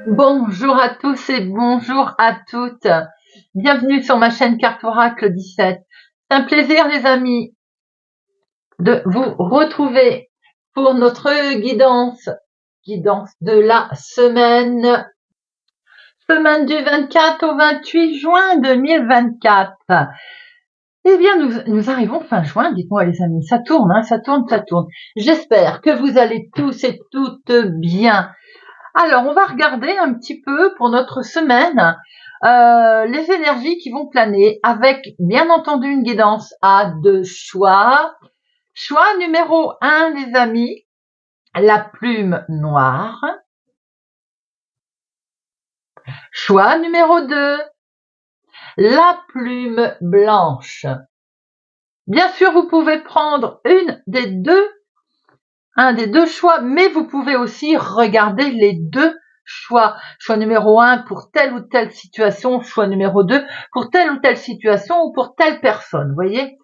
Bonjour à tous et bonjour à toutes. Bienvenue sur ma chaîne Carte Oracle 17. C'est un plaisir les amis de vous retrouver pour notre guidance de la semaine du 24 au 28 juin 2024. Eh bien, nous arrivons fin juin, dites-moi les amis, ça tourne, ça tourne. J'espère que vous allez tous et toutes bien. Alors, on va regarder un petit peu pour notre semaine les énergies qui vont planer avec, bien entendu, une guidance à 2 choix. Choix numéro 1, les amis, la plume noire. Choix numéro 2, la plume blanche. Bien sûr, vous pouvez prendre un des deux choix, mais vous pouvez aussi regarder les deux choix. Choix numéro 1 pour telle ou telle situation, choix numéro 2 pour telle ou telle situation ou pour telle personne, vous voyez?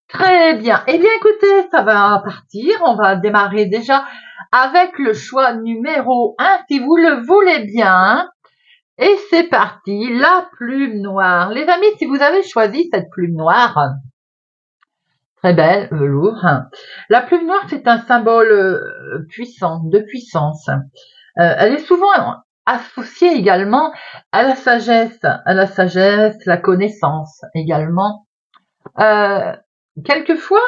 Très bien. Eh bien, écoutez, ça va partir. On va démarrer déjà avec le choix numéro 1, si vous le voulez bien. Et c'est parti, la plume noire. Les amis, si vous avez choisi cette plume noire, très belle, velours. La plume noire, c'est un symbole puissant, de puissance. Elle est souvent associée également à la sagesse, la connaissance également. Quelquefois,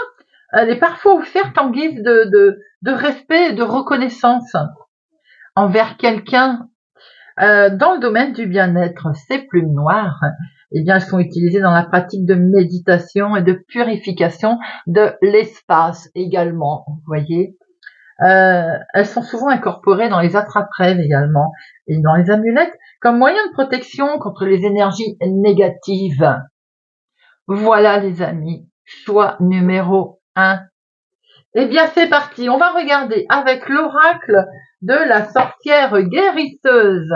elle est parfois offerte en guise de respect et de reconnaissance envers quelqu'un. Dans le domaine du bien-être, ces plumes noires, eh bien, elles sont utilisées dans la pratique de méditation et de purification de l'espace également, vous voyez. Elles sont souvent incorporées dans les attrape-rêves également et dans les amulettes comme moyen de protection contre les énergies négatives. Voilà les amis, choix numéro 1. Eh bien, c'est parti. On va regarder avec l'oracle de la sorcière guérisseuse.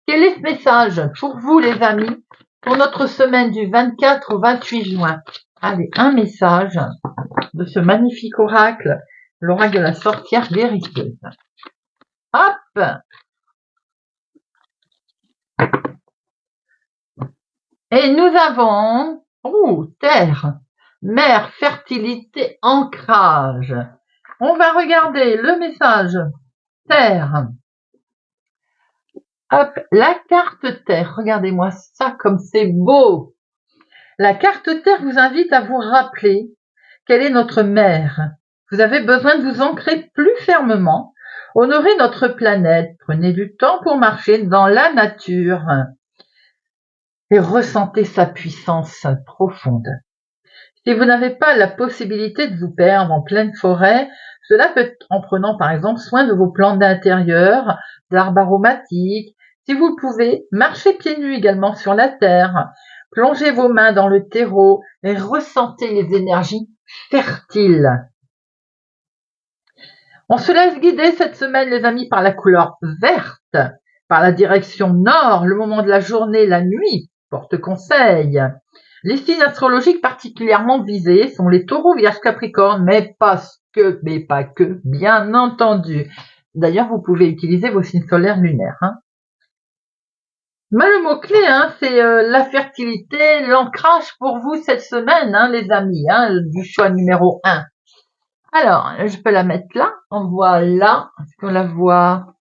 Quel est ce message pour vous, les amis, pour notre semaine du 24 au 28 juin? Allez, un message de ce magnifique oracle, l'oracle de la sorcière guérisseuse. Hop! Et nous avons, terre, mer, fertilité, ancrage. On va regarder le message terre. Hop, la carte terre. Regardez-moi ça comme c'est beau. La carte terre vous invite à vous rappeler quelle est notre mère. Vous avez besoin de vous ancrer plus fermement. Honorez notre planète. Prenez du temps pour marcher dans la nature et ressentez sa puissance profonde. Si vous n'avez pas la possibilité de vous perdre en pleine forêt, cela peut être en prenant par exemple soin de vos plantes d'intérieur, d'arbres aromatiques. Si vous le pouvez, marchez pieds nus également sur la terre, plongez vos mains dans le terreau et ressentez les énergies fertiles. On se laisse guider cette semaine, les amis, par la couleur verte, par la direction nord, le moment de la journée, la nuit, porte conseil. Les signes astrologiques particulièrement visés sont les taureaux, vierges, capricornes, mais pas que, bien entendu. D'ailleurs, vous pouvez utiliser vos signes solaires lunaires. Mais le mot-clé, c'est la fertilité, l'ancrage pour vous cette semaine, les amis, du choix numéro 1. Alors, je peux la mettre là. On voit là. Est-ce qu'on la voit un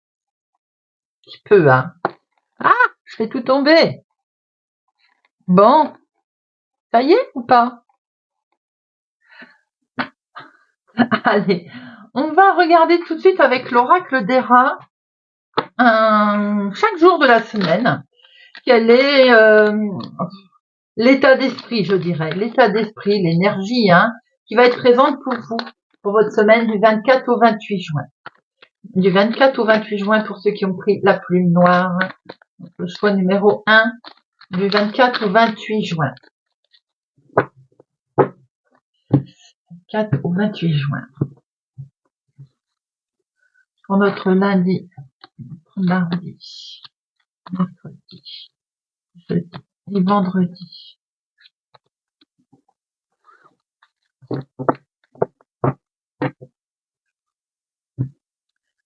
petit peu, Ah, je fais tout tomber. Bon, ça y est ou pas? Allez, on va regarder tout de suite avec l'oracle des rats chaque jour de la semaine. Quel est l'état d'esprit, je dirais, l'état d'esprit, l'énergie qui va être présente pour vous, pour votre semaine du 24 au 28 juin. Du 24 au 28 juin pour ceux qui ont pris la plume noire. Le choix numéro 1 du 24 au 28 juin. 24 au 28 juin. Pour notre lundi mardi, mercredi, jeudi et vendredi.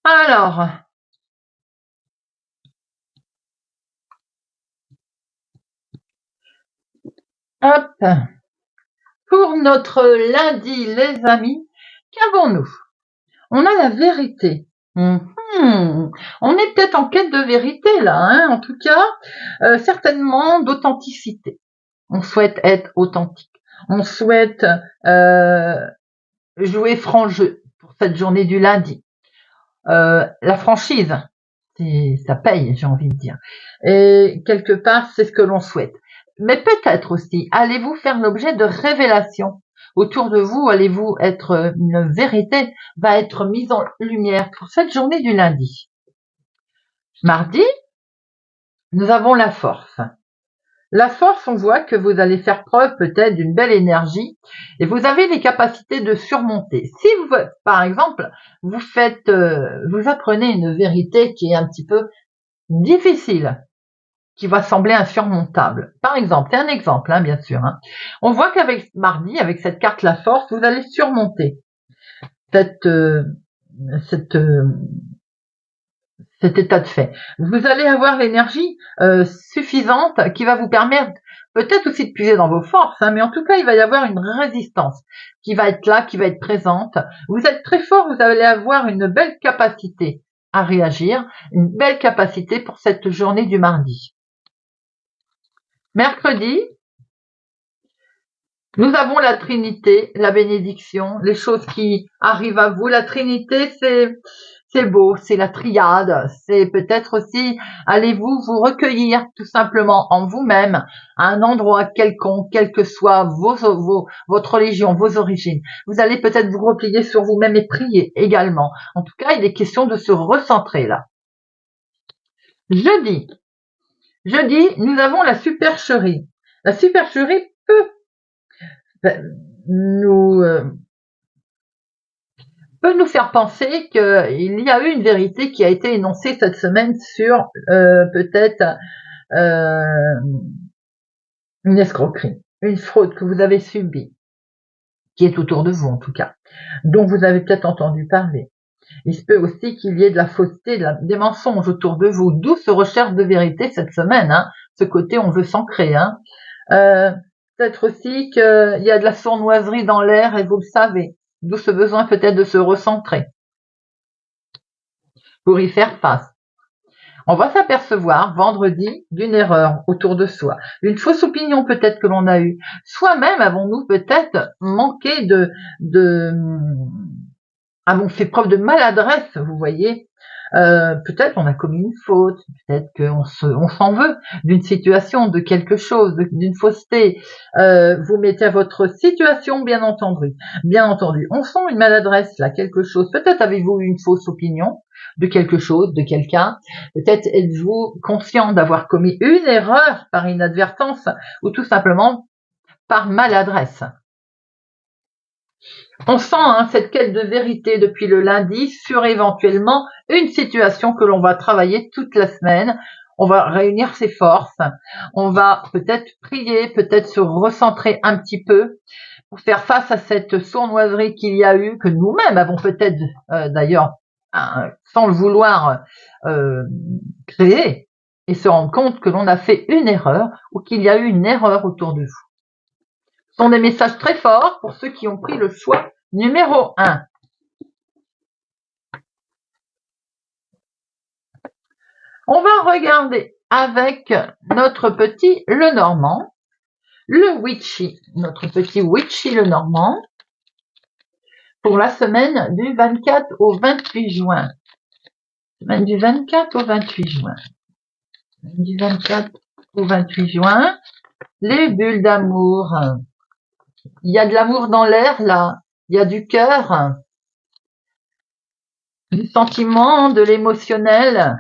Alors, hop, pour notre lundi, les amis, qu'avons-nous? On a la vérité. On est peut-être en quête de vérité là, hein, en tout cas, certainement d'authenticité. On souhaite être authentique. On souhaite jouer franc jeu pour cette journée du lundi. La franchise, ça paye, j'ai envie de dire. Et quelque part, c'est ce que l'on souhaite. Mais peut-être aussi, allez-vous faire l'objet de révélations autour de vous, allez-vous être, une vérité va être mise en lumière pour cette journée du lundi. Mardi, nous avons la force. La force, on voit que vous allez faire preuve peut-être d'une belle énergie et vous avez les capacités de surmonter. Si vous, par exemple, vous apprenez une vérité qui est un petit peu difficile, qui va sembler insurmontable. Par exemple, c'est un exemple, hein, bien sûr. Hein. On voit qu'avec mardi, avec cette carte la force, vous allez surmonter cet état de fait. Vous allez avoir l'énergie suffisante qui va vous permettre peut-être aussi de puiser dans vos forces, hein, mais en tout cas, il va y avoir une résistance qui va être là, qui va être présente. Vous êtes très fort, vous allez avoir une belle capacité à réagir, une belle capacité pour cette journée du mardi. Mercredi, nous avons la Trinité, la bénédiction, les choses qui arrivent à vous. La Trinité, c'est beau, c'est la triade, c'est peut-être aussi, allez-vous vous recueillir tout simplement en vous-même, à un endroit quelconque, quelle que soit votre religion, vos origines. Vous allez peut-être vous replier sur vous-même et prier également. En tout cas, il est question de se recentrer là. Jeudi, nous avons la supercherie. La supercherie peut nous faire penser qu'il y a eu une vérité qui a été énoncée cette semaine sur peut-être une escroquerie, une fraude que vous avez subie, qui est autour de vous en tout cas, dont vous avez peut-être entendu parler. Il se peut aussi qu'il y ait de la fausseté, des mensonges autour de vous, d'où ce recherche de vérité cette semaine, hein, ce côté on veut s'ancrer. Hein. Peut-être aussi qu'il y a de la sournoiserie dans l'air et vous le savez, d'où ce besoin peut-être de se recentrer pour y faire face. On va s'apercevoir vendredi d'une erreur autour de soi, d'une fausse opinion peut-être que l'on a eue. Soi-même avons-nous peut-être manqué avons fait preuve de maladresse, vous voyez. Peut-être on a commis une faute, peut-être qu'on s'en veut d'une situation, de quelque chose, d'une fausseté. Vous mettez à votre situation, bien entendu. On sent une maladresse là, quelque chose. Peut-être avez-vous une fausse opinion de quelque chose, de quelqu'un. Peut-être êtes-vous conscient d'avoir commis une erreur par inadvertance ou tout simplement par maladresse. On sent cette quête de vérité depuis le lundi sur éventuellement une situation que l'on va travailler toute la semaine. On va réunir ses forces, on va peut-être prier, peut-être se recentrer un petit peu pour faire face à cette sournoiserie qu'il y a eu, que nous-mêmes avons peut-être d'ailleurs, sans le vouloir, créer, et se rendre compte que l'on a fait une erreur ou qu'il y a eu une erreur autour de vous. Ce sont des messages très forts pour ceux qui ont pris le choix numéro 1. On va regarder avec notre petit Lenormand, le Witchy, notre petit Witchy Lenormand, pour la semaine du 24 au 28 juin. Semaine du 24 au 28 juin. Semaine du 24 au 28 juin, les bulles d'amour. Il y a de l'amour dans l'air là, il y a du cœur, du sentiment, de l'émotionnel.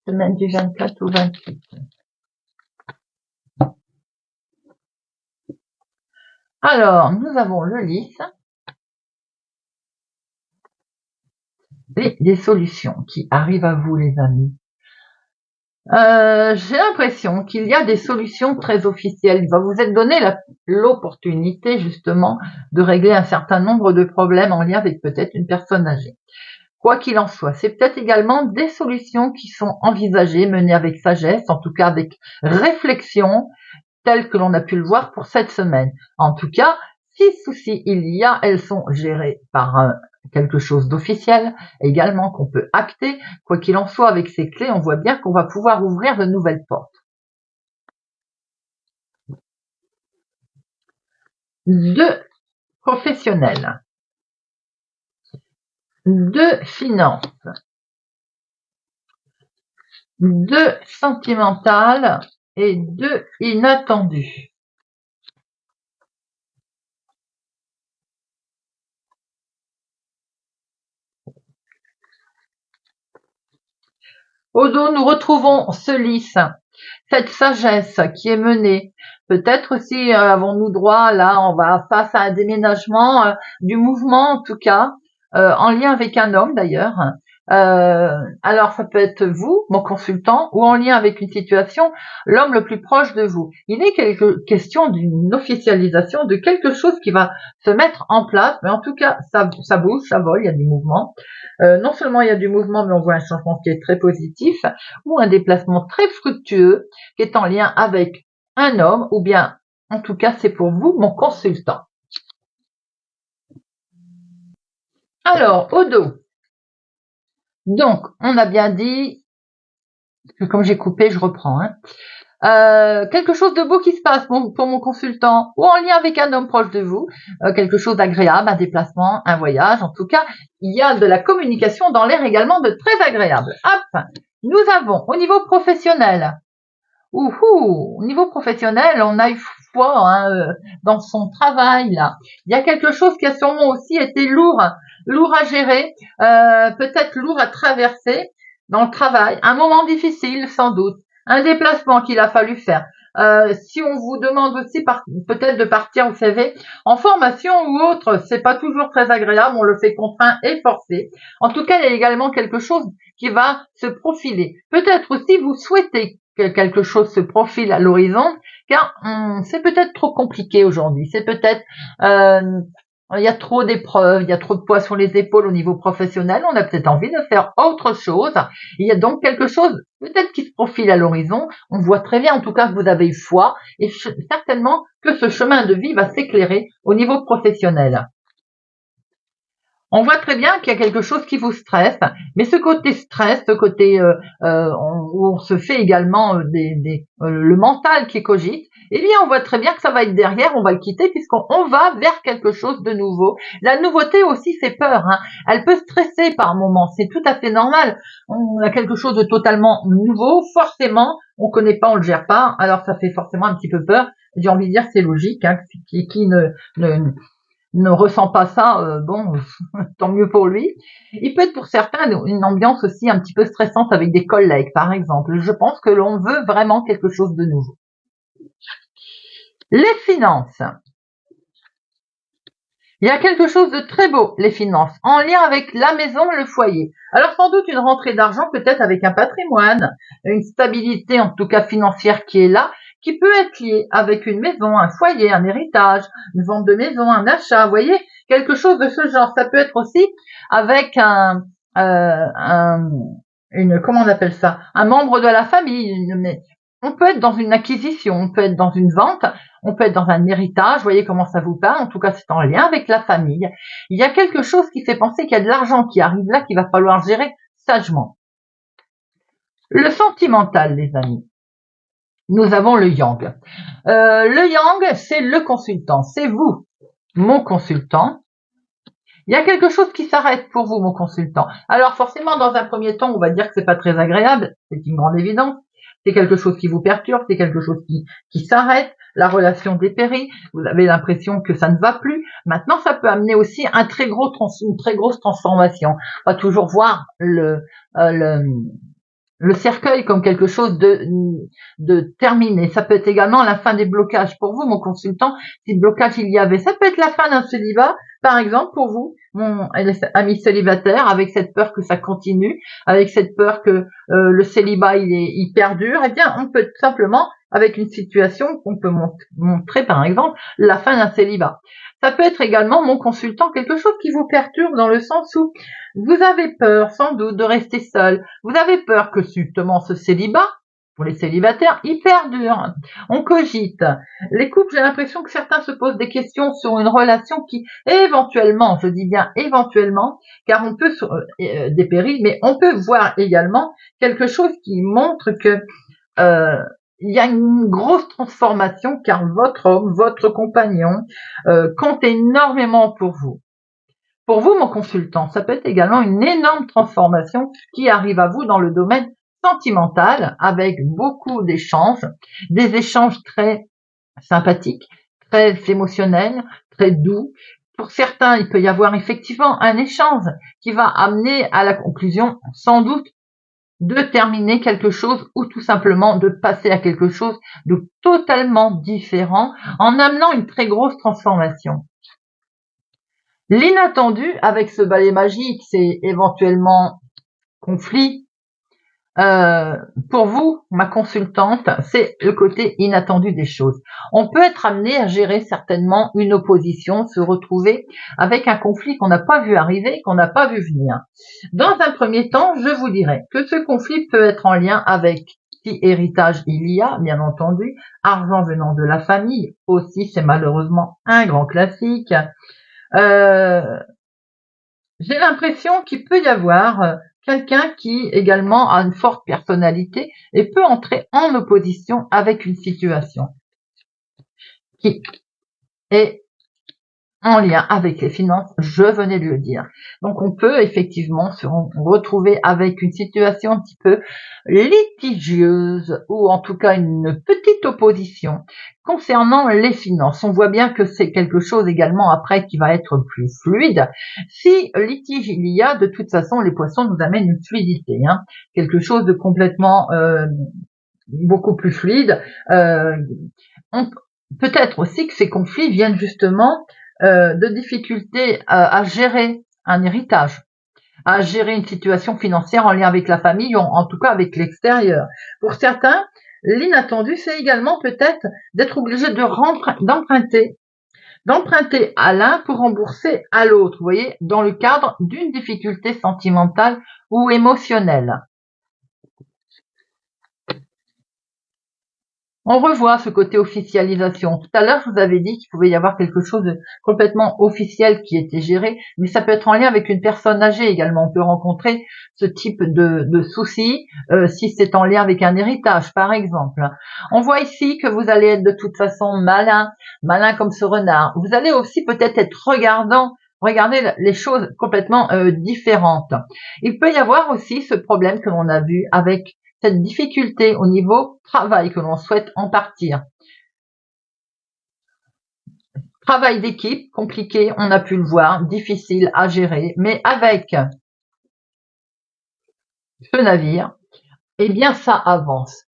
Semaine du 24 au 28. Alors, nous avons le lys, des solutions qui arrivent à vous, les amis. J'ai l'impression qu'il y a des solutions très officielles. Il va vous être donné l'opportunité justement de régler un certain nombre de problèmes en lien avec peut-être une personne âgée. Quoi qu'il en soit, c'est peut-être également des solutions qui sont envisagées, menées avec sagesse, en tout cas avec réflexion, telles que l'on a pu le voir pour cette semaine. En tout cas, si souci il y a, elles sont gérées par quelque chose d'officiel, également qu'on peut acter. Quoi qu'il en soit, avec ces clés, on voit bien qu'on va pouvoir ouvrir de nouvelles portes. De professionnels, de finances, de sentimental et de inattendu. Au dos, nous retrouvons ce lys, cette sagesse qui est menée. Peut-être aussi avons-nous droit, là, on va face à un déménagement, du mouvement en tout cas, en lien avec un homme d'ailleurs. Alors ça peut être vous, mon consultant, ou en lien avec une situation, l'homme le plus proche de vous. Il est question d'une officialisation de quelque chose qui va se mettre en place, mais en tout cas ça bouge, ça vole, il y a du mouvement. Non seulement il y a du mouvement, mais on voit un changement qui est très positif, ou un déplacement très fructueux qui est en lien avec un homme, ou bien en tout cas c'est pour vous, mon consultant. Alors, au dos. Donc, on a bien dit, que comme j'ai coupé, je reprends. Quelque chose de beau qui se passe pour mon consultant, ou en lien avec un homme proche de vous, quelque chose d'agréable, un déplacement, un voyage. En tout cas, il y a de la communication dans l'air également de très agréable. Hop, nous avons au niveau professionnel. Au niveau professionnel, on a eu foi dans son travail là. Il y a quelque chose qui a sûrement aussi été lourd à gérer, peut-être lourd à traverser dans le travail, un moment difficile sans doute, un déplacement qu'il a fallu faire. Si on vous demande aussi peut-être de partir, vous savez, en formation ou autre, c'est pas toujours très agréable, on le fait contraint et forcé. En tout cas, il y a également quelque chose qui va se profiler. Peut-être aussi vous souhaitez que quelque chose se profile à l'horizon, car c'est peut-être trop compliqué aujourd'hui, c'est peut-être il y a trop d'épreuves, il y a trop de poids sur les épaules au niveau professionnel, on a peut-être envie de faire autre chose. Il y a donc quelque chose peut-être qui se profile à l'horizon. On voit très bien en tout cas que vous avez eu foi et certainement que ce chemin de vie va s'éclairer au niveau professionnel. On voit très bien qu'il y a quelque chose qui vous stresse, mais ce côté stress, ce côté où on se fait également le mental qui cogite, eh bien on voit très bien que ça va être derrière, on va le quitter puisqu'on va vers quelque chose de nouveau. La nouveauté aussi fait peur, elle peut stresser par moments, c'est tout à fait normal. On a quelque chose de totalement nouveau, forcément, on connaît pas, on le gère pas, alors ça fait forcément un petit peu peur. J'ai envie de dire c'est logique, qui ne ressent pas ça, bon, tant mieux pour lui. Il peut être pour certains une ambiance aussi un petit peu stressante avec des collègues, par exemple. Je pense que l'on veut vraiment quelque chose de nouveau. Les finances. Il y a quelque chose de très beau, les finances, en lien avec la maison, le foyer. Alors sans doute une rentrée d'argent, peut-être avec un patrimoine, une stabilité en tout cas financière qui est là, qui peut être liée avec une maison, un foyer, un héritage, une vente de maison, un achat, vous voyez, quelque chose de ce genre. Ça peut être aussi avec comment on appelle ça, un membre de la famille. On peut être dans une acquisition, on peut être dans une vente, on peut être dans un héritage, vous voyez comment ça vous parle, en tout cas c'est en lien avec la famille. Il y a quelque chose qui fait penser qu'il y a de l'argent qui arrive là, qu'il va falloir gérer sagement. Le sentimental, les amis. Nous avons le yang. Le yang, c'est le consultant, c'est vous, mon consultant. Il y a quelque chose qui s'arrête pour vous, mon consultant. Alors forcément, dans un premier temps, on va dire que c'est pas très agréable, c'est une grande évidence. C'est quelque chose qui vous perturbe, c'est quelque chose qui s'arrête, la relation dépérit, vous avez l'impression que ça ne va plus. Maintenant, ça peut amener aussi une très grosse transformation. On va toujours voir le cercueil comme quelque chose de terminé. Ça peut être également la fin des blocages. Pour vous, mon consultant, si blocage il y avait, ça peut être la fin d'un célibat, par exemple, pour vous, mon ami célibataire, avec cette peur que ça continue, avec cette peur que le célibat il perdure. Eh bien, on peut tout simplement, avec une situation qu'on peut montrer, par exemple, la fin d'un célibat. Ça peut être également, mon consultant, quelque chose qui vous perturbe dans le sens où vous avez peur, sans doute, de rester seul. Vous avez peur que, justement, ce célibat, pour les célibataires, il perdure. On cogite. Les couples, j'ai l'impression que certains se posent des questions sur une relation qui, éventuellement, je dis bien éventuellement, car on peut dépérir, mais on peut voir également quelque chose qui montre que il y a une grosse transformation, car votre homme, votre compagnon, compte énormément pour vous. Pour vous, mon consultant, ça peut être également une énorme transformation qui arrive à vous dans le domaine sentimental, avec beaucoup d'échanges, des échanges très sympathiques, très émotionnels, très doux. Pour certains, il peut y avoir effectivement un échange qui va amener à la conclusion, sans doute, de terminer quelque chose ou tout simplement de passer à quelque chose de totalement différent en amenant une très grosse transformation. L'inattendu avec ce balai magique, c'est éventuellement conflit. Pour vous, ma consultante, c'est le côté inattendu des choses. On peut être amené à gérer certainement une opposition, se retrouver avec un conflit qu'on n'a pas vu arriver, qu'on n'a pas vu venir. Dans un premier temps, je vous dirais que ce conflit peut être en lien avec si héritage il y a, bien entendu, argent venant de la famille, aussi c'est malheureusement un grand classique. J'ai l'impression qu'il peut y avoir quelqu'un qui également a une forte personnalité et peut entrer en opposition avec une situation qui est en lien avec les finances, je venais de le dire. Donc on peut effectivement se retrouver avec une situation un petit peu litigieuse ou en tout cas une petite opposition concernant les finances. On voit bien que c'est quelque chose également après qui va être plus fluide. Si litige il y a, de toute façon les poissons nous amènent une fluidité, quelque chose de complètement beaucoup plus fluide. Peut-être aussi que ces conflits viennent justement de difficultés à gérer un héritage, à gérer une situation financière en lien avec la famille ou en tout cas avec l'extérieur. Pour certains, l'inattendu, c'est également peut-être d'être obligé d'emprunter à l'un pour rembourser à l'autre, vous voyez, dans le cadre d'une difficulté sentimentale ou émotionnelle. On revoit ce côté officialisation. Tout à l'heure, je vous avais dit qu'il pouvait y avoir quelque chose de complètement officiel qui était géré, mais ça peut être en lien avec une personne âgée également. On peut rencontrer ce type de soucis si c'est en lien avec un héritage, par exemple. On voit ici que vous allez être de toute façon malin comme ce renard. Vous allez aussi peut-être être regarder les choses complètement différentes. Il peut y avoir aussi ce problème que l'on a vu avec cette difficulté au niveau travail que l'on souhaite en partir. Travail d'équipe, compliqué, on a pu le voir, difficile à gérer, mais avec ce navire, eh bien ça avance.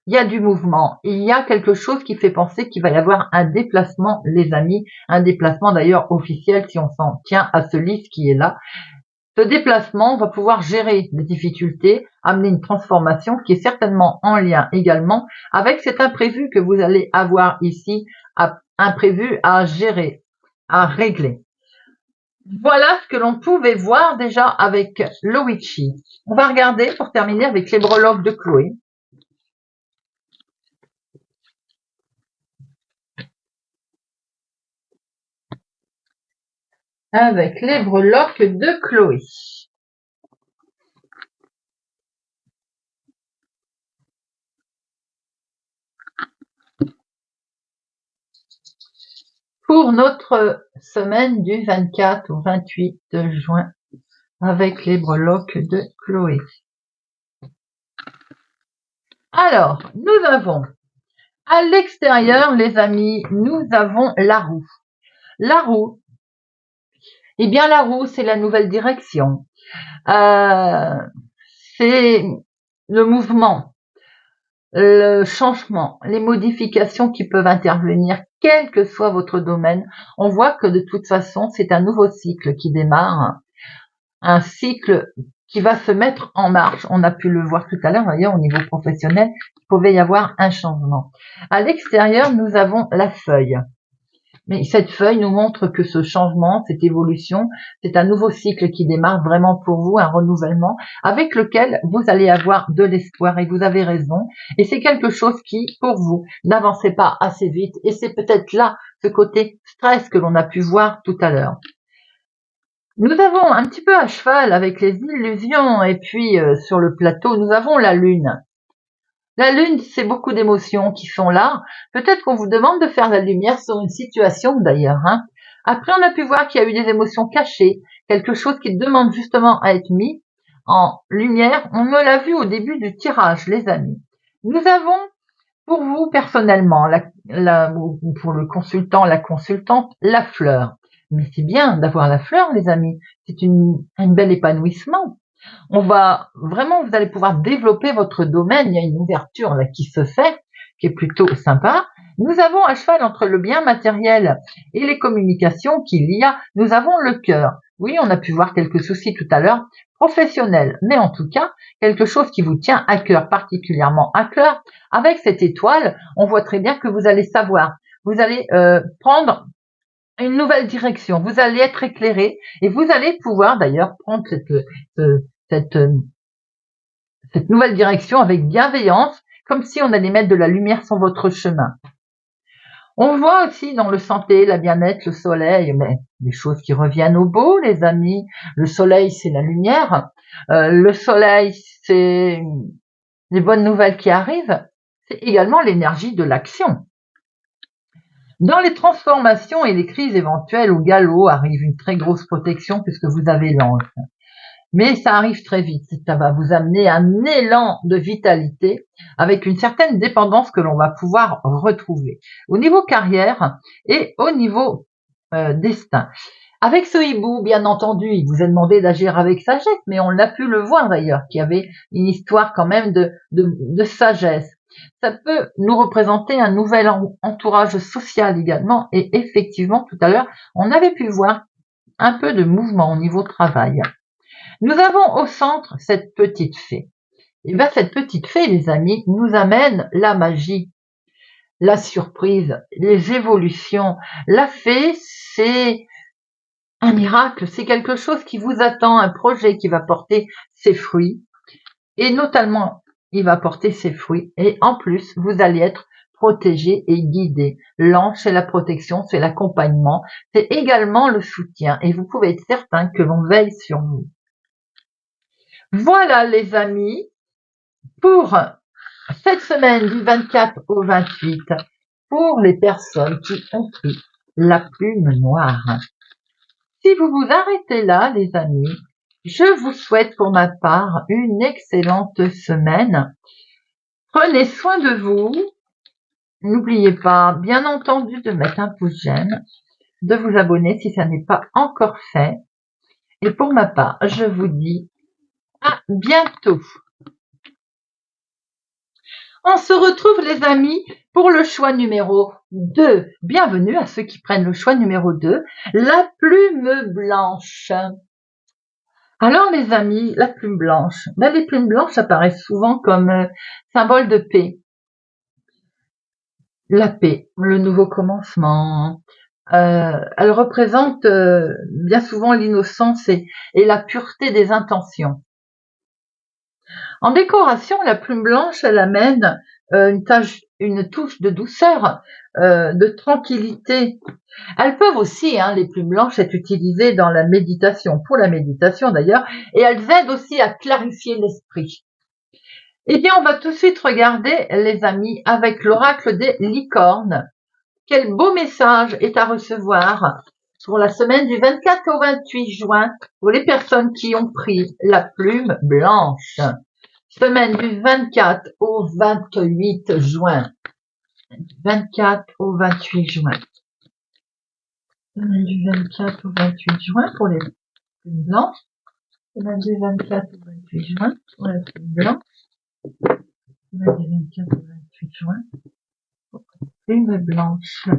Il y a du mouvement, il y a quelque chose qui fait penser qu'il va y avoir un déplacement, les amis, un déplacement d'ailleurs officiel si on s'en tient à ce livre qui est là. Ce déplacement va pouvoir gérer les difficultés, amener une transformation qui est certainement en lien également avec cet imprévu que vous allez avoir ici, imprévu à gérer, à régler. Voilà ce que l'on pouvait voir déjà avec le Witchy. On va regarder pour terminer avec les breloques de Chloé. Avec les breloques de Chloé. Pour notre semaine du 24 au 28 juin avec les breloques de Chloé. Alors, nous avons à l'extérieur, les amis, nous avons la roue. La roue, eh bien la roue, c'est la nouvelle direction. C'est le mouvement, le changement, les modifications qui peuvent intervenir, quel que soit votre domaine, on voit que de toute façon, c'est un nouveau cycle qui démarre, un cycle qui va se mettre en marche. On a pu le voir tout à l'heure, d'ailleurs, au niveau professionnel, il pouvait y avoir un changement. À l'extérieur, nous avons la feuille. Mais cette feuille nous montre que ce changement, cette évolution, c'est un nouveau cycle qui démarre vraiment pour vous, un renouvellement avec lequel vous allez avoir de l'espoir et vous avez raison. Et c'est quelque chose qui, pour vous, n'avancez pas assez vite et c'est peut-être là ce côté stress que l'on a pu voir tout à l'heure. Nous avons un petit peu à cheval avec les illusions et puis sur le plateau, nous avons la lune. La lune, c'est beaucoup d'émotions qui sont là. Peut-être qu'on vous demande de faire la lumière sur une situation d'ailleurs. Après, on a pu voir qu'il y a eu des émotions cachées, quelque chose qui demande justement à être mis en lumière. On me l'a vu au début du tirage, les amis. Nous avons pour vous personnellement, pour le consultant, la consultante, la fleur. Mais c'est bien d'avoir la fleur, les amis. C'est un bel épanouissement. On va vraiment, vous allez pouvoir développer votre domaine. Il y a une ouverture là qui se fait, qui est plutôt sympa. Nous avons à cheval entre le bien matériel et les communications qu'il y a. Nous avons le cœur. Oui, on a pu voir quelques soucis tout à l'heure, professionnels, mais en tout cas, quelque chose qui vous tient à cœur, particulièrement à cœur. Avec cette étoile, on voit très bien que vous allez savoir. Vous allez prendre une nouvelle direction. Vous allez être éclairé et vous allez pouvoir d'ailleurs prendre cette nouvelle direction avec bienveillance, comme si on allait mettre de la lumière sur votre chemin. On voit aussi dans le santé, la bien-être, le soleil, mais des choses qui reviennent au beau, les amis. Le soleil, c'est la lumière. Le soleil, c'est les bonnes nouvelles qui arrivent. C'est également l'énergie de l'action. Dans les transformations et les crises éventuelles au galop arrive une très grosse protection puisque vous avez l'ange. Mais ça arrive très vite, ça va vous amener un élan de vitalité avec une certaine dépendance que l'on va pouvoir retrouver au niveau carrière et au niveau destin. Avec ce hibou, bien entendu, il vous est demandé d'agir avec sagesse, mais on l'a pu le voir d'ailleurs, qu'il y avait une histoire quand même de sagesse. Ça peut nous représenter un nouvel entourage social également, et effectivement, tout à l'heure, on avait pu voir un peu de mouvement au niveau travail. Nous avons au centre cette petite fée. Et bien cette petite fée, les amis, nous amène la magie, la surprise, les évolutions. La fée, c'est un miracle, c'est quelque chose qui vous attend, un projet qui va porter ses fruits. Et notamment, il va porter ses fruits. Et en plus, vous allez être protégé et guidé. L'ange, c'est la protection, c'est l'accompagnement, c'est également le soutien. Et vous pouvez être certain que l'on veille sur vous. Voilà les amis, pour cette semaine du 24 au 28, pour les personnes qui ont pris la plume noire. Si vous vous arrêtez là, les amis, je vous souhaite pour ma part une excellente semaine. Prenez soin de vous. N'oubliez pas, bien entendu, de mettre un pouce j'aime, de vous abonner si ça n'est pas encore fait. Et pour ma part, je vous dis à bientôt. On se retrouve les amis pour le choix numéro 2. Bienvenue à ceux qui prennent le choix numéro 2, la plume blanche. Alors les amis, la plume blanche. Les plumes blanches apparaissent souvent comme symbole de paix. La paix, le nouveau commencement. Elle représente bien souvent l'innocence et la pureté des intentions. En décoration, la plume blanche, elle amène une touche de douceur, de tranquillité. Elles peuvent aussi, les plumes blanches, être utilisées dans la méditation, pour la méditation d'ailleurs, et elles aident aussi à clarifier l'esprit. Eh bien, on va tout de suite regarder, les amis, avec l'oracle des licornes. Quel beau message est à recevoir pour la semaine du 24 au 28 juin pour les personnes qui ont pris la plume blanche. Semaine du 24 au 28 juin. 24 au 28 juin. Semaine du 24 au 28 juin pour les plumes blanches. Semaine du 24 au 28 juin pour les plumes blanches. Lundi 24 au 28 juin. Lune blanche.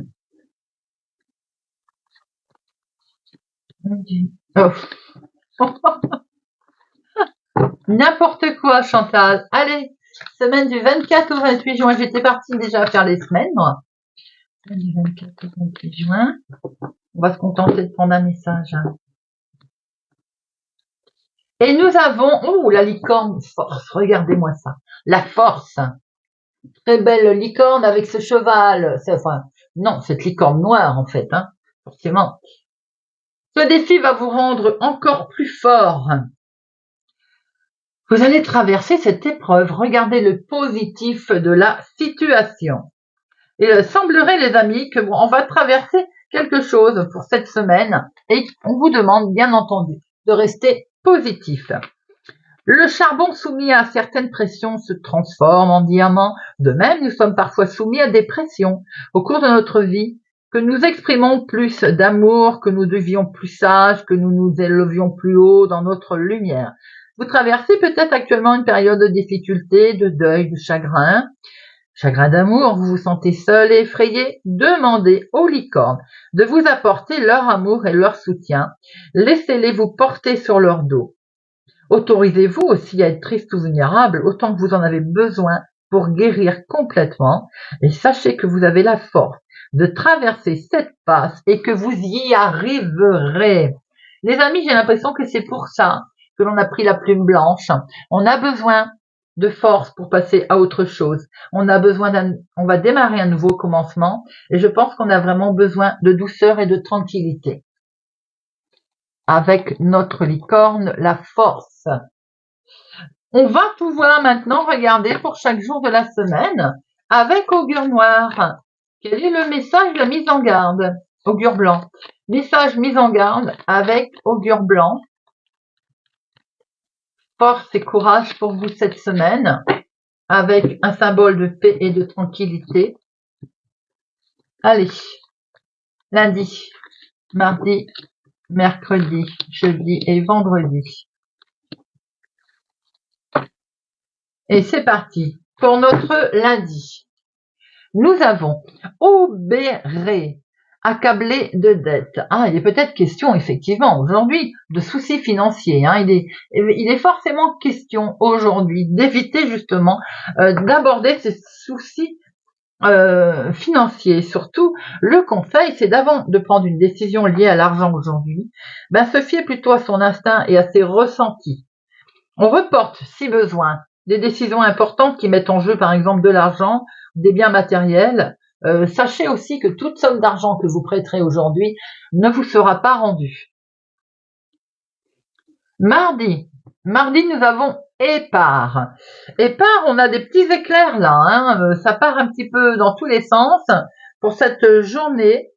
Lundi. Oh. N'importe quoi, Chantal. Allez, semaine du 24 au 28 juin. J'étais partie déjà faire les semaines, moi. Semaine du 24 au 28 juin. On va se contenter de prendre un message. Et nous avons, la licorne force. Regardez-moi ça. La force. Très belle licorne avec ce cheval. Non, cette licorne noire, en fait, hein, forcément. Ce défi va vous rendre encore plus fort. Vous allez traverser cette épreuve. Regardez le positif de la situation. Il semblerait, les amis, que on va traverser quelque chose pour cette semaine et on vous demande, bien entendu, de rester positif. Le charbon soumis à certaines pressions se transforme en diamant. De même, nous sommes parfois soumis à des pressions au cours de notre vie, que nous exprimons plus d'amour, que nous devions plus sages, que nous nous élevions plus haut dans notre lumière. Vous traversez peut-être actuellement une période de difficulté, de deuil, de chagrin. Chagrin d'amour, vous vous sentez seul et effrayé? Demandez aux licornes de vous apporter leur amour et leur soutien. Laissez-les vous porter sur leur dos. Autorisez-vous aussi à être triste ou vulnérable autant que vous en avez besoin pour guérir complètement. Et sachez que vous avez la force de traverser cette passe et que vous y arriverez. Les amis, j'ai l'impression que c'est pour ça que l'on a pris la plume blanche. On a besoin de force pour passer à autre chose. On va démarrer un nouveau commencement et je pense qu'on a vraiment besoin de douceur et de tranquillité. Avec notre licorne, la force. On va pouvoir maintenant regarder pour chaque jour de la semaine avec augure noir. Quel est le message de la mise en garde? Augure blanc. Message mise en garde avec augure blanc. Force et courage pour vous cette semaine, avec un symbole de paix et de tranquillité. Allez, lundi, mardi, mercredi, jeudi et vendredi. Et c'est parti pour notre lundi. Nous avons obéré, accablé de dettes. Il est peut-être question effectivement aujourd'hui de soucis financiers. Il est forcément question aujourd'hui d'éviter justement d'aborder ces soucis financiers. Surtout, le conseil, c'est d'avant de prendre une décision liée à l'argent aujourd'hui, se fier plutôt à son instinct et à ses ressentis. On reporte, si besoin, des décisions importantes qui mettent en jeu, par exemple, de l'argent, des biens matériels. Sachez aussi que toute somme d'argent que vous prêterez aujourd'hui ne vous sera pas rendue. Mardi, nous avons épars. Épars, on a des petits éclairs là, ça part un petit peu dans tous les sens pour cette journée.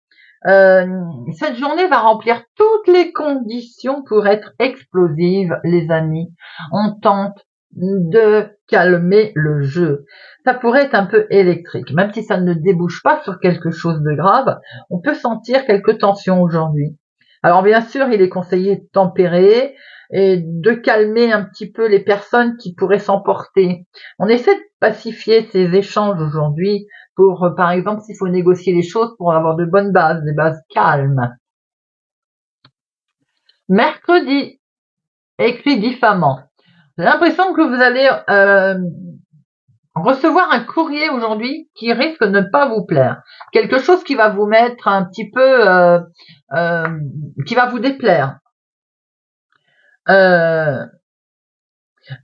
Cette journée va remplir toutes les conditions pour être explosive, les amis. On tente de calmer le jeu. Ça pourrait être un peu électrique, même si ça ne débouche pas sur quelque chose de grave. On peut sentir quelques tensions aujourd'hui. Alors bien sûr, il est conseillé de tempérer et de calmer un petit peu les personnes qui pourraient s'emporter. On essaie de pacifier ces échanges aujourd'hui pour, par exemple, s'il faut négocier les choses pour avoir de bonnes bases, des bases calmes. Mercredi, écrit diffamant. J'ai l'impression que vous allez recevoir un courrier aujourd'hui qui risque de ne pas vous plaire. Quelque chose qui va vous mettre un petit peu, qui va vous déplaire.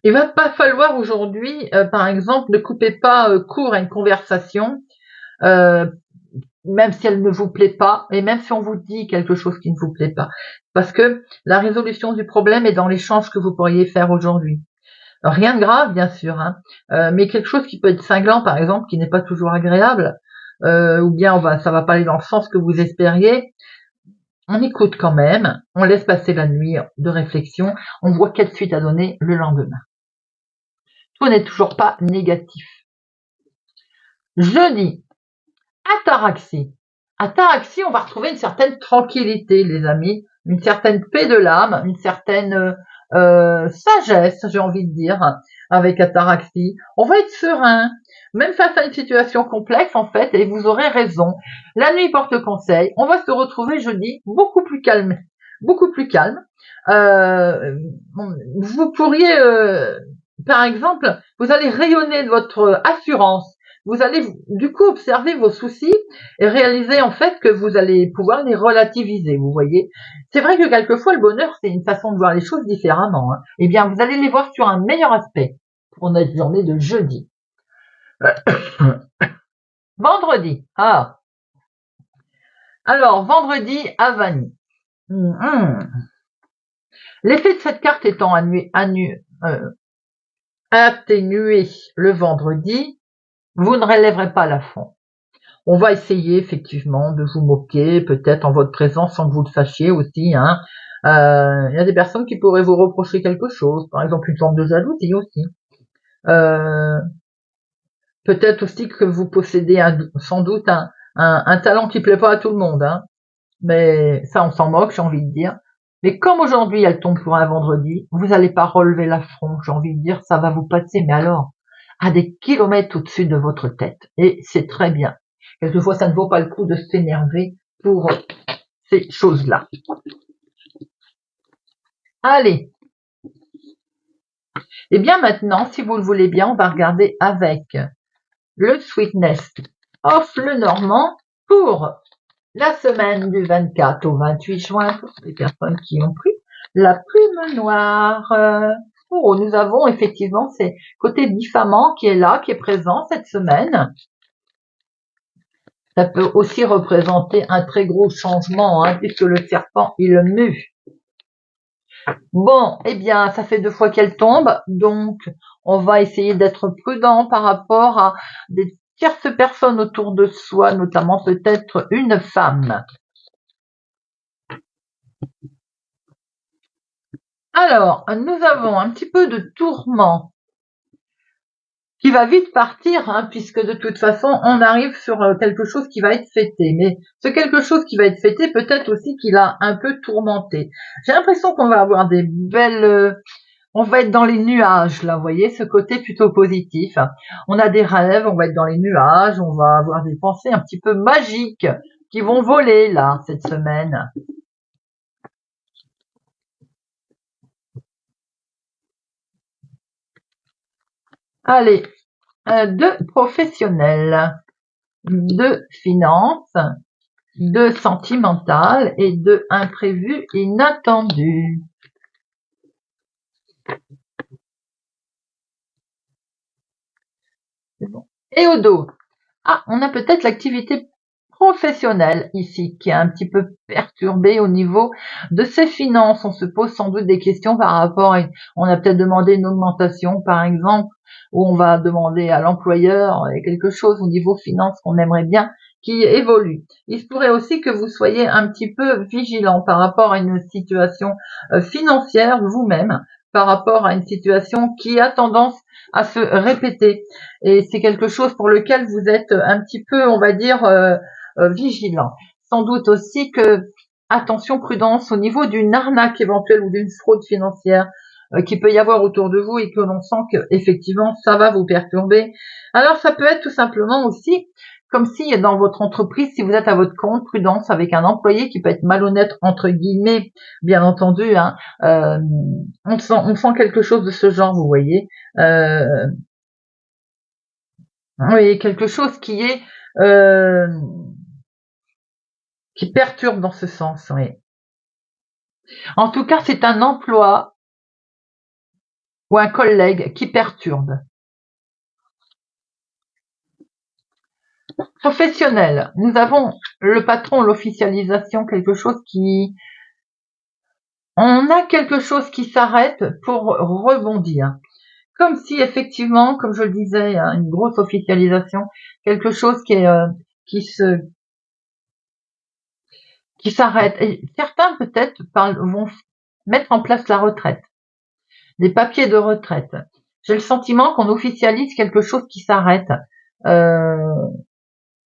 Il va pas falloir aujourd'hui, par exemple, ne coupez pas court à une conversation, même si elle ne vous plaît pas, et même si on vous dit quelque chose qui ne vous plaît pas. Parce que la résolution du problème est dans l'échange que vous pourriez faire aujourd'hui. Rien de grave, bien sûr, mais quelque chose qui peut être cinglant, par exemple, qui n'est pas toujours agréable, ou bien ça va pas aller dans le sens que vous espériez. On écoute quand même, on laisse passer la nuit de réflexion, on voit quelle suite à donner le lendemain. Tout n'est toujours pas négatif. Jeudi, ataraxie. Ataraxie, on va retrouver une certaine tranquillité, les amis, une certaine paix de l'âme, une certaine sagesse, j'ai envie de dire, avec Ataraxie. On va être serein, même face à une situation complexe en fait, et vous aurez raison. La nuit porte conseil. On va se retrouver jeudi beaucoup plus calme, beaucoup plus calme. Vous pourriez, par exemple, vous allez rayonner de votre assurance. Vous allez du coup observer vos soucis et réaliser en fait que vous allez pouvoir les relativiser, vous voyez. C'est vrai que quelquefois le bonheur c'est une façon de voir les choses différemment. Hein. Eh bien, vous allez les voir sur un meilleur aspect pour notre journée de jeudi. Vendredi. Ah. Alors, vendredi à Vanille. L'effet de cette carte étant atténué le vendredi, vous ne relèverez pas la fond. On va essayer effectivement de vous moquer, peut-être en votre présence sans que vous le sachiez aussi. Hein. Il y a des personnes qui pourraient vous reprocher quelque chose, par exemple une forme de jalousie aussi. Peut-être aussi que vous possédez sans doute un talent qui plaît pas à tout le monde. Hein. Mais ça, on s'en moque, j'ai envie de dire. Mais comme aujourd'hui, elle tombe pour un vendredi, vous n'allez pas relever l'affront, j'ai envie de dire, ça va vous passer, mais alors, à des kilomètres au-dessus de votre tête. Et c'est très bien. Quelquefois, ça ne vaut pas le coup de s'énerver pour ces choses-là. Allez. Et bien maintenant, si vous le voulez bien, on va regarder avec le Sweetness of le Normand pour la semaine du 24 au 28 juin pour les personnes qui ont pris la plume noire. Oh, nous avons effectivement ces côtés diffamants qui est là, qui est présent cette semaine. Ça peut aussi représenter un très gros changement, hein, puisque le serpent, il mue. Bon, eh bien, ça fait 2 fois qu'elle tombe, donc on va essayer d'être prudent par rapport à des tierces personnes autour de soi, notamment peut-être une femme. Alors, nous avons un petit peu de tourment qui va vite partir, hein, puisque de toute façon, on arrive sur quelque chose qui va être fêté. Mais ce quelque chose qui va être fêté, peut-être aussi qu'il a un peu tourmenté. J'ai l'impression qu'on va avoir des belles... on va être dans les nuages, là, vous voyez, ce côté plutôt positif. On a des rêves, on va être dans les nuages, on va avoir des pensées un petit peu magiques qui vont voler, là, cette semaine. Allez, de professionnels, de finances, de sentimental et de imprévu inattendu. Bon. Et au dos, on a peut-être l'activité professionnelle ici qui est un petit peu perturbée au niveau de ses finances. On se pose sans doute des questions par rapport à... On a peut-être demandé une augmentation par exemple, ou on va demander à l'employeur quelque chose au niveau finance qu'on aimerait bien qui évolue. Il se pourrait aussi que vous soyez un petit peu vigilant par rapport à une situation financière vous-même, par rapport à une situation qui a tendance à se répéter. Et c'est quelque chose pour lequel vous êtes un petit peu, on va dire, vigilant. Sans doute aussi que, attention, prudence au niveau d'une arnaque éventuelle ou d'une fraude financière qui peut y avoir autour de vous et que l'on sent que effectivement ça va vous perturber. Alors ça peut être tout simplement aussi comme si dans votre entreprise, si vous êtes à votre compte, prudence avec un employé qui peut être malhonnête entre guillemets, bien entendu. Hein, on sent quelque chose de ce genre, vous voyez. Oui, quelque chose qui est qui perturbe dans ce sens. Oui. En tout cas, c'est un emploi ou un collègue qui perturbe. Professionnel, nous avons le patron, l'officialisation, quelque chose qui... On a quelque chose qui s'arrête pour rebondir. Comme si effectivement, comme je le disais, hein, une grosse officialisation, quelque chose qui est qui s'arrête. Et certains peut-être vont mettre en place la retraite, des papiers de retraite. J'ai le sentiment qu'on officialise quelque chose qui s'arrête.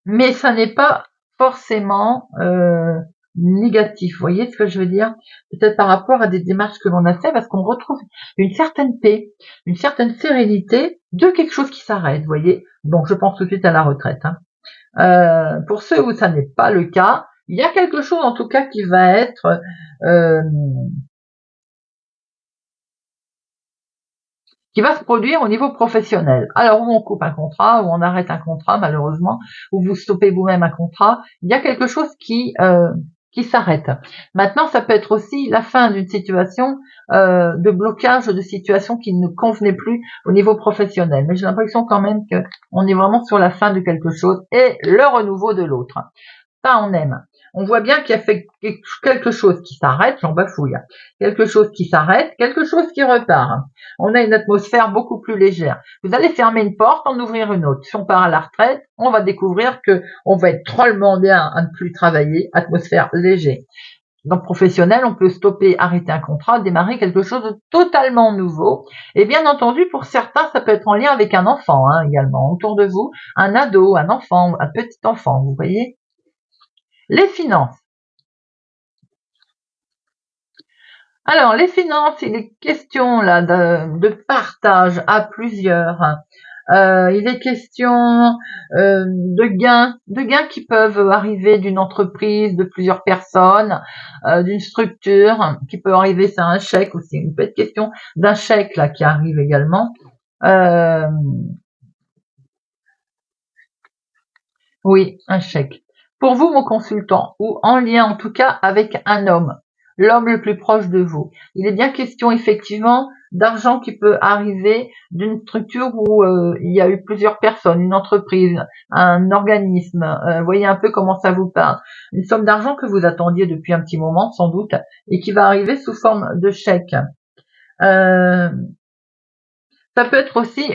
Mais ça n'est pas forcément négatif. Vous voyez ce que je veux dire? Peut-être par rapport à des démarches que l'on a fait, parce qu'on retrouve une certaine paix, une certaine sérénité de quelque chose qui s'arrête, vous voyez? Donc je pense tout de suite à la retraite. Hein. Pour ceux où ça n'est pas le cas, il y a quelque chose en tout cas qui va être qui va se produire au niveau professionnel. Alors, où on coupe un contrat, où on arrête un contrat, malheureusement, où vous stoppez vous-même un contrat, il y a quelque chose qui s'arrête. Maintenant, ça peut être aussi la fin d'une situation de blocage, de situation qui ne convenait plus au niveau professionnel. Mais j'ai l'impression quand même qu'on est vraiment sur la fin de quelque chose et le renouveau de l'autre. Ça, on aime. On voit bien qu'il y a fait quelque chose qui s'arrête, j'en bafouille. Quelque chose qui s'arrête, quelque chose qui repart. On a une atmosphère beaucoup plus légère. Vous allez fermer une porte, en ouvrir une autre. Si on part à la retraite, on va découvrir que on va être drôlement bien à ne plus travailler, atmosphère légère. Donc professionnel, on peut stopper, arrêter un contrat, démarrer quelque chose de totalement nouveau. Et bien entendu, pour certains, ça peut être en lien avec un enfant également. Autour de vous, un ado, un enfant, un petit enfant, vous voyez. Les finances. Alors, les finances, il est question là de partage à plusieurs. Il est question de gains qui peuvent arriver d'une entreprise, de plusieurs personnes, d'une structure, qui peut arriver, c'est un chèque aussi. Il peut être question d'un chèque là qui arrive également. Oui, un chèque. Pour vous, mon consultant, ou en lien en tout cas avec un homme, l'homme le plus proche de vous. Il est bien question effectivement d'argent qui peut arriver d'une structure où il y a eu plusieurs personnes, une entreprise, un organisme. Voyez un peu comment ça vous parle. Une somme d'argent que vous attendiez depuis un petit moment sans doute et qui va arriver sous forme de chèque. Ça peut être aussi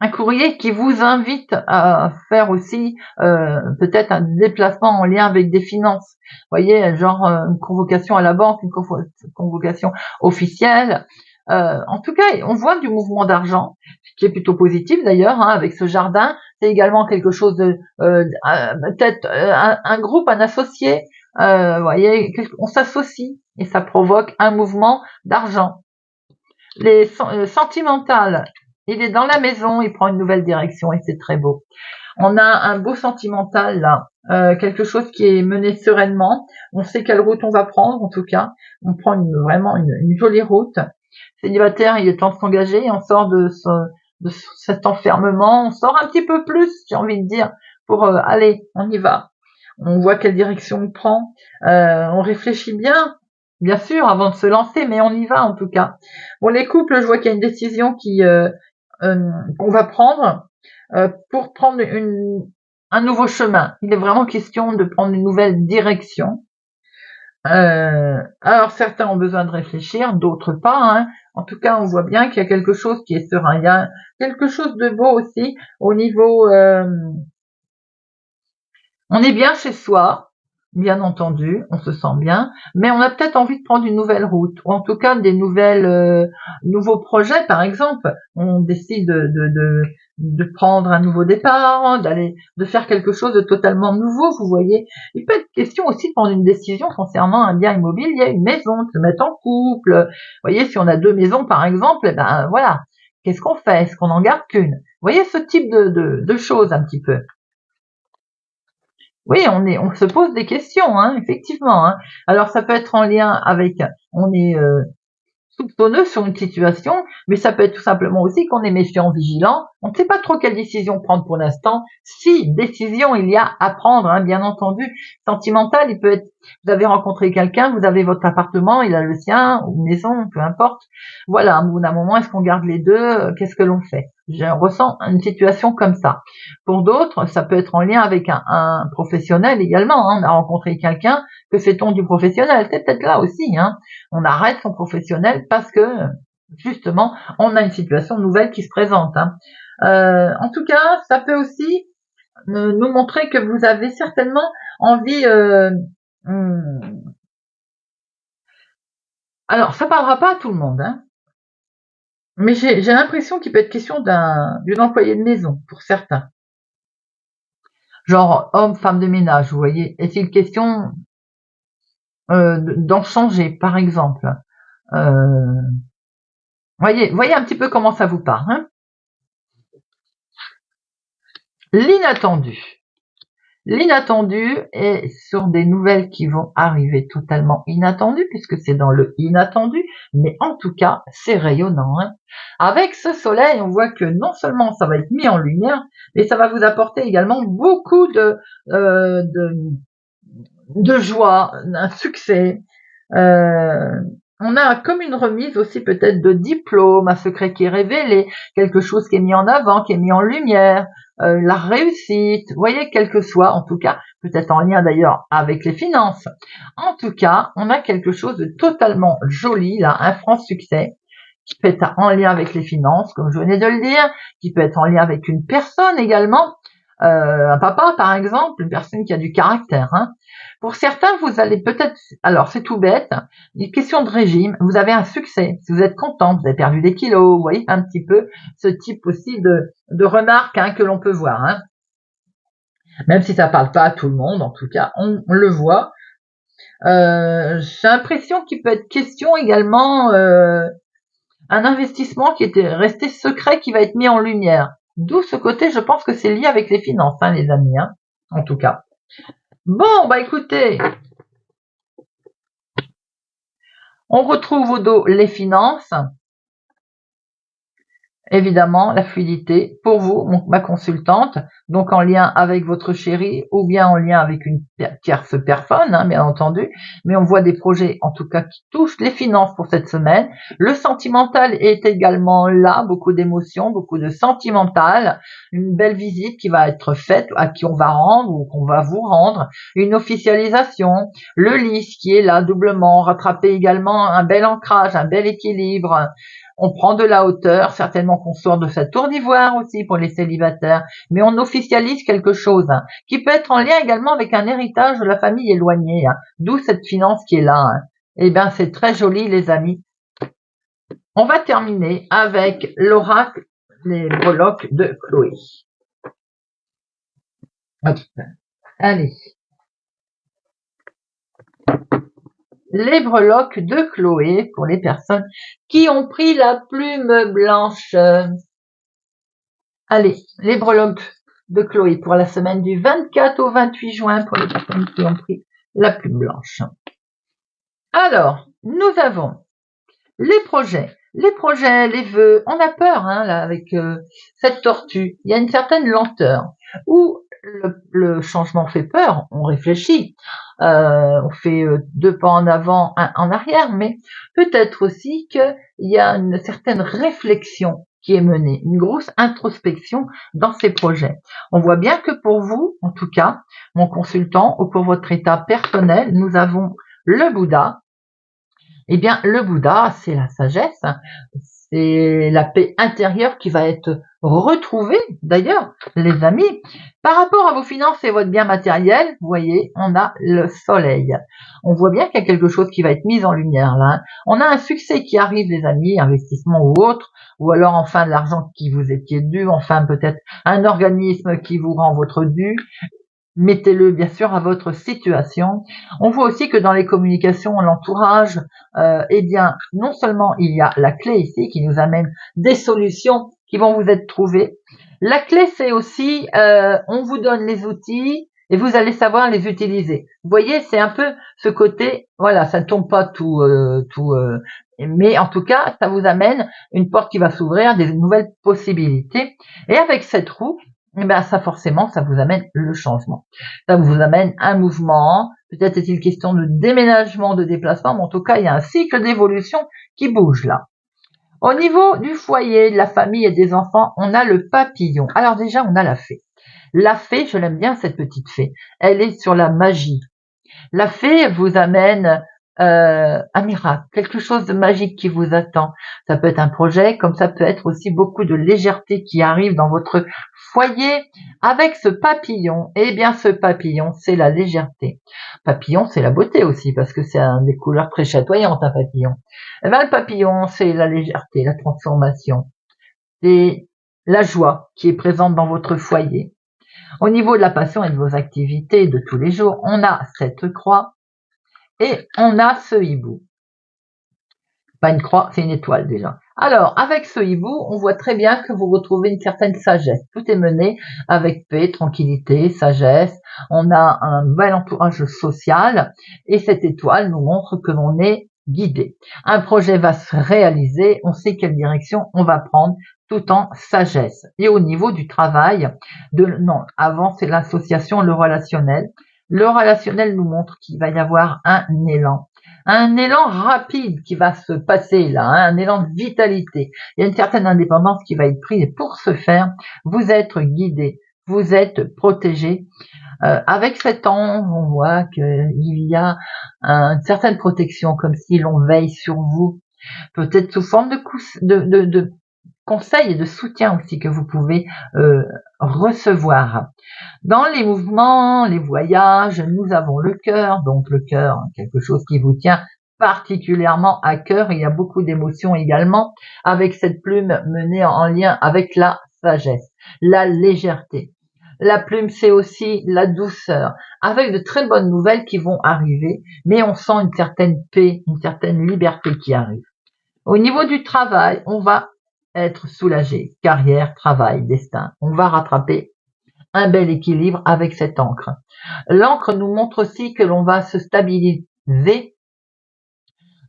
un courrier qui vous invite à faire aussi peut-être un déplacement en lien avec des finances. Vous voyez, genre une convocation à la banque, une convocation officielle. En tout cas, on voit du mouvement d'argent, qui est plutôt positif d'ailleurs, avec ce jardin. C'est également quelque chose de peut-être un groupe, un associé. Vous voyez, on s'associe et ça provoque un mouvement d'argent. Les sentimentales, il est dans la maison, il prend une nouvelle direction et c'est très beau. On a un beau sentimental là, quelque chose qui est mené sereinement. On sait quelle route on va prendre en tout cas. On prend vraiment une jolie route. Célibataire, il est temps de s'engager. On sort de cet enfermement. On sort un petit peu plus, j'ai envie de dire, pour aller, on y va. On voit quelle direction on prend. On réfléchit bien sûr, avant de se lancer, mais on y va en tout cas. Bon, les couples, je vois qu'il y a une décision qu'on va prendre pour prendre un nouveau chemin. Il est vraiment question de prendre une nouvelle direction. Alors certains ont besoin de réfléchir, d'autres pas. En tout cas, on voit bien qu'il y a quelque chose qui est serein. Il y a quelque chose de beau aussi au niveau. On est bien chez soi. Bien entendu, on se sent bien, mais on a peut-être envie de prendre une nouvelle route, ou en tout cas des nouveaux projets, par exemple. On décide de prendre un nouveau départ, de faire quelque chose de totalement nouveau, vous voyez. Il peut être question aussi de prendre une décision concernant un bien immobilier, une maison, de se mettre en couple. Vous voyez, si on a 2 maisons, par exemple, eh ben voilà. Qu'est-ce qu'on fait? Est-ce qu'on en garde qu'une? Vous voyez ce type de choses un petit peu. Oui, on se pose des questions, effectivement. Alors ça peut être en lien avec, on est soupçonneux sur une situation, mais ça peut être tout simplement aussi qu'on est méfiant, vigilant. On ne sait pas trop quelle décision prendre pour l'instant. Si décision il y a à prendre, bien entendu. Sentimental, il peut être, vous avez rencontré quelqu'un, vous avez votre appartement, il a le sien, ou maison, peu importe. Voilà, au bout d'un moment, est-ce qu'on garde les deux? Qu'est-ce que l'on fait? Je ressens une situation comme ça. Pour d'autres, ça peut être en lien avec un professionnel également. On a rencontré quelqu'un, que fait-on du professionnel? C'est peut-être là aussi. On arrête son professionnel parce que justement, on a une situation nouvelle qui se présente. En tout cas, ça peut aussi nous montrer que vous avez certainement envie. Alors, ça parlera pas à tout le monde, mais j'ai l'impression qu'il peut être question d'une employée de maison pour certains. Genre homme, femme de ménage, vous voyez. Est-il question d'en changer, par exemple. Voyez un petit peu comment ça vous part. Hein. L'inattendu. L'inattendu est sur des nouvelles qui vont arriver totalement inattendues, puisque c'est dans le inattendu, mais en tout cas, c'est rayonnant. Hein. Avec ce soleil, on voit que non seulement ça va être mis en lumière, mais ça va vous apporter également beaucoup de joie, un succès. On a comme une remise aussi peut-être de diplôme, un secret qui est révélé, quelque chose qui est mis en avant, qui est mis en lumière, la réussite, vous voyez, quel que soit, en tout cas, peut-être en lien d'ailleurs avec les finances. En tout cas, on a quelque chose de totalement joli, là, un franc succès, qui peut être en lien avec les finances, comme je venais de le dire, qui peut être en lien avec une personne également, un papa par exemple, une personne qui a du caractère. Hein. Pour certains, vous allez peut-être, alors c'est tout bête, une question de régime, vous avez un succès, si vous êtes content, vous avez perdu des kilos, vous voyez un petit peu ce type aussi de remarques hein, que l'on peut voir. Hein. Même si ça parle pas à tout le monde, en tout cas, on le voit. J'ai l'impression qu'il peut être question également un investissement qui était resté secret qui va être mis en lumière. D'où ce côté, je pense que c'est lié avec les finances, hein, les amis, hein, en tout cas. Bon, bah écoutez, on retrouve au dos les finances, évidemment la fluidité pour vous, ma consultante, donc en lien avec votre chéri ou bien en lien avec une tierce personne, hein, bien entendu, mais on voit des projets en tout cas qui touchent les finances pour cette semaine. Le sentimental est également là, beaucoup d'émotions, beaucoup de sentimental, une belle visite qui va être faite, à qui on va rendre ou qu'on va vous rendre, une officialisation, le lys qui est là doublement, rattraper également un bel ancrage, un bel équilibre. On prend de la hauteur, certainement qu'on sort de sa tour d'ivoire aussi pour les célibataires, mais on officialise quelque chose hein, qui peut être en lien également avec un héritage de la famille éloignée, hein, d'où cette finance qui est là. Hein. Eh bien, c'est très joli, les amis. On va terminer avec l'oracle des breloques de Chloé. Hop. Allez. Les breloques de Chloé pour les personnes qui ont pris la plume blanche. Allez, les breloques de Chloé pour la semaine du 24 au 28 juin pour les personnes qui ont pris la plume blanche. Alors, nous avons les projets, les vœux. On a peur hein, là avec cette tortue. Il y a une certaine lenteur où le changement fait peur. On réfléchit, on fait 2 pas en avant, 1 en arrière, mais peut-être aussi qu'il y a une certaine réflexion qui est menée, une grosse introspection dans ces projets. On voit bien que pour vous, en tout cas, mon consultant, ou pour votre état personnel, nous avons le Bouddha. Eh bien, le Bouddha, c'est la sagesse, c'est la paix intérieure qui va être retrouvée, d'ailleurs, les amis. Par rapport à vos finances et votre bien matériel, vous voyez, on a le soleil. On voit bien qu'il y a quelque chose qui va être mis en lumière, là. On a un succès qui arrive, les amis, investissement ou autre, ou alors enfin de l'argent qui vous étiez dû, enfin peut-être un organisme qui vous rend votre dû. Mettez-le bien sûr à votre situation. On voit aussi que dans les communications, l'entourage, eh bien, non seulement il y a la clé ici qui nous amène des solutions qui vont vous être trouvées. La clé, c'est aussi, on vous donne les outils et vous allez savoir les utiliser. Vous voyez, c'est un peu ce côté, voilà, ça ne tombe pas tout, mais en tout cas, ça vous amène une porte qui va s'ouvrir, des nouvelles possibilités. Et avec cette roue, eh ben ça forcément, ça vous amène le changement. Ça vous amène un mouvement, peut-être est-il question de déménagement, de déplacement, mais en tout cas, il y a un cycle d'évolution qui bouge là. Au niveau du foyer, de la famille et des enfants, on a le papillon. Alors déjà, on a la fée. La fée, je l'aime bien cette petite fée. Elle est sur la magie. La fée vous amène un miracle, quelque chose de magique qui vous attend. Ça peut être un projet, comme ça peut être aussi beaucoup de légèreté qui arrive dans votre foyer avec ce papillon. Eh bien, ce papillon, c'est la légèreté. Papillon, c'est la beauté aussi, parce que c'est des couleurs très chatoyantes, un papillon. Eh bien, le papillon, c'est la légèreté, la transformation. C'est la joie qui est présente dans votre foyer. Au niveau de la passion et de vos activités de tous les jours, on a cette croix et on a ce hibou. Pas une croix, c'est une étoile déjà. Alors, avec ce hibou, on voit très bien que vous retrouvez une certaine sagesse. Tout est mené avec paix, tranquillité, sagesse. On a un bel entourage social et cette étoile nous montre que l'on est guidé. Un projet va se réaliser, on sait quelle direction on va prendre tout en sagesse. Et au niveau du travail, non, avant c'est l'association, le relationnel. Le relationnel nous montre qu'il va y avoir un élan rapide qui va se passer là, un élan de vitalité. Il y a une certaine indépendance qui va être prise et pour ce faire, vous êtes guidé, vous êtes protégé. Avec cet ange, on voit qu'il y a une certaine protection, comme si l'on veille sur vous, peut-être sous forme de conseils et de soutien aussi que vous pouvez recevoir. Dans les mouvements, les voyages, nous avons le cœur, donc le cœur, quelque chose qui vous tient particulièrement à cœur. Il y a beaucoup d'émotions également avec cette plume menée en lien avec la sagesse, la légèreté. La plume, c'est aussi la douceur, avec de très bonnes nouvelles qui vont arriver, mais on sent une certaine paix, une certaine liberté qui arrive. Au niveau du travail, on va être soulagé. Carrière, travail, destin. On va rattraper un bel équilibre avec cette encre. L'encre nous montre aussi que l'on va se stabiliser.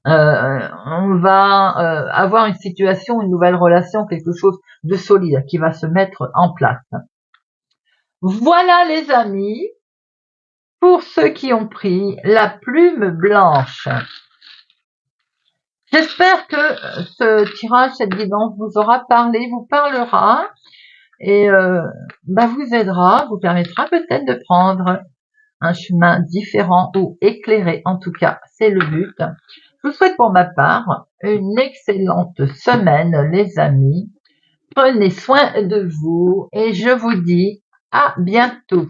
On va avoir une situation, une nouvelle relation, quelque chose de solide qui va se mettre en place. Voilà les amis, pour ceux qui ont pris la plume blanche. J'espère que ce tirage, cette guidance vous aura parlé, vous parlera et vous aidera, vous permettra peut-être de prendre un chemin différent ou éclairé. En tout cas, c'est le but. Je vous souhaite pour ma part une excellente semaine, les amis. Prenez soin de vous et je vous dis à bientôt.